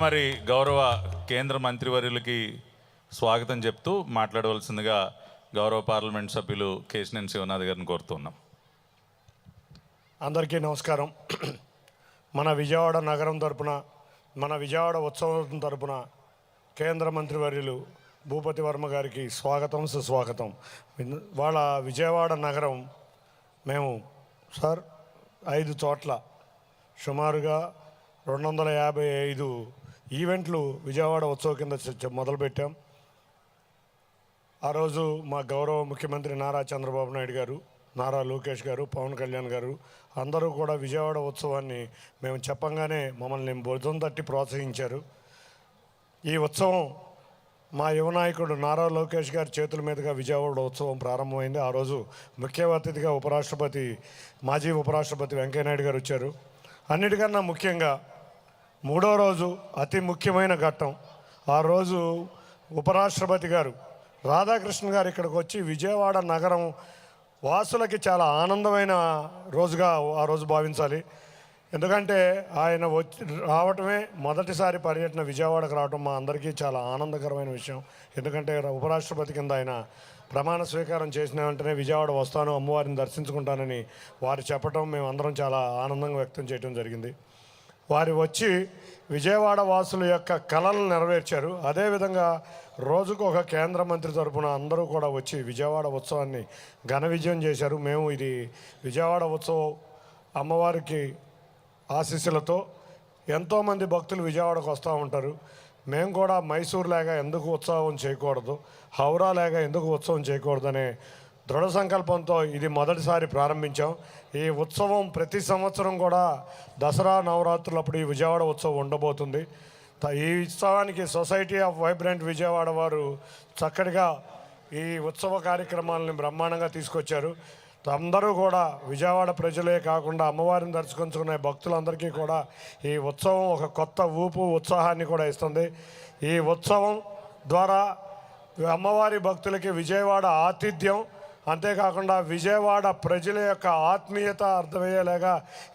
మరి గౌరవ కేంద్ర మంత్రివర్యులకి స్వాగతం చెప్తూ మాట్లాడవలసిందిగా గౌరవ పార్లమెంట్ సభ్యులు కేశినేని శివనాథ్ గారిని కోరుతున్నాం. అందరికీ నమస్కారం. మన విజయవాడ నగరం తరపున, మన విజయవాడ ఉత్సవం తరపున కేంద్ర మంత్రివర్యులు భూపతి వర్మ గారికి స్వాగతం, సుస్వాగతం. వాళ్ళ విజయవాడ నగరం మేము 5 చోట్ల సుమారుగా 255 ఈవెంట్లు విజయవాడ ఉత్సవం కింద మొదలుపెట్టాం. ఆ రోజు మా గౌరవ ముఖ్యమంత్రి నారా చంద్రబాబు నాయుడు గారు, నారా లోకేష్ గారు, పవన్ కళ్యాణ్ గారు అందరూ కూడా విజయవాడ ఉత్సవాన్ని మేము చెప్పంగానే మమ్మల్ని భుజం తట్టి ప్రోత్సహించారు. ఈ ఉత్సవం మా యువనాయకుడు నారా లోకేష్ గారి చేతుల మీదుగా విజయవాడ ఉత్సవం ప్రారంభమైంది. ఆ రోజు ముఖ్య అతిథిగా మాజీ ఉపరాష్ట్రపతి వెంకయ్యనాయుడు గారు వచ్చారు. అన్నిటికన్నా ముఖ్యంగా 3వ రోజు అతి ముఖ్యమైన ఘట్టం. ఆ రోజు ఉపరాష్ట్రపతి గారు రాధాకృష్ణ గారు ఇక్కడికి వచ్చి విజయవాడ నగరం వాసులకి చాలా ఆనందమైన రోజుగా ఆ రోజు భావించాలి. ఎందుకంటే ఆయన రావటమే మొదటిసారి పర్యటన విజయవాడకు రావటం మా అందరికీ చాలా ఆనందకరమైన విషయం. ఎందుకంటే ఉపరాష్ట్రపతి కింద ఆయన ప్రమాణ స్వీకారం చేసిన వెంటనే విజయవాడ వస్తాను, అమ్మవారిని దర్శించుకుంటానని వారు చెప్పటం మేము అందరం చాలా ఆనందంగా వ్యక్తం చేయడం జరిగింది. వారు వచ్చి విజయవాడ వాసుల యొక్క కళలను నెరవేర్చారు. అదేవిధంగా రోజుకు ఒక కేంద్ర మంత్రి తరపున అందరూ కూడా వచ్చి విజయవాడ ఉత్సవాన్ని ఘన విజయం చేశారు. మేము ఇది విజయవాడ ఉత్సవం అమ్మవారికి ఆశీస్సులతో ఎంతోమంది భక్తులు విజయవాడకు వస్తూ ఉంటారు. మేము కూడా మైసూర్ లేక ఎందుకు ఉత్సవం చేయకూడదు, హౌరా లేక ఎందుకు ఉత్సవం చేయకూడదనే దృఢ సంకల్పంతో ఇది మొదటిసారి ప్రారంభించాం. ఈ ఉత్సవం ప్రతి సంవత్సరం కూడా దసరా నవరాత్రులప్పుడు ఈ విజయవాడ ఉత్సవం ఉండబోతుంది. ఈ ఉత్సవానికి సొసైటీ ఆఫ్ వైబ్రెంట్ విజయవాడ వారు చక్కటిగా ఈ ఉత్సవ కార్యక్రమాలను బ్రహ్మాండంగా తీసుకొచ్చారు. అందరూ కూడా విజయవాడ ప్రజలే కాకుండా అమ్మవారిని దర్శించుకునే భక్తులందరికీ కూడా ఈ ఉత్సవం ఒక కొత్త ఊపు, ఉత్సాహాన్ని కూడా ఇస్తుంది. ఈ ఉత్సవం ద్వారా అమ్మవారి భక్తులకి విజయవాడ ఆతిథ్యం, అంతేకాకుండా విజయవాడ ప్రజల యొక్క ఆత్మీయత అర్థమయ్యేలాగా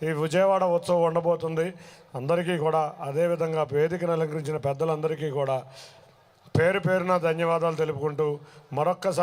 ఈ విజయవాడ ఉత్సవం ఉండబోతుంది. అందరికీ కూడా అదేవిధంగా వేదికను అలంకరించిన పెద్దలందరికీ కూడా పేరున ధన్యవాదాలు తెలుపుకుంటూ మరొక్కసారి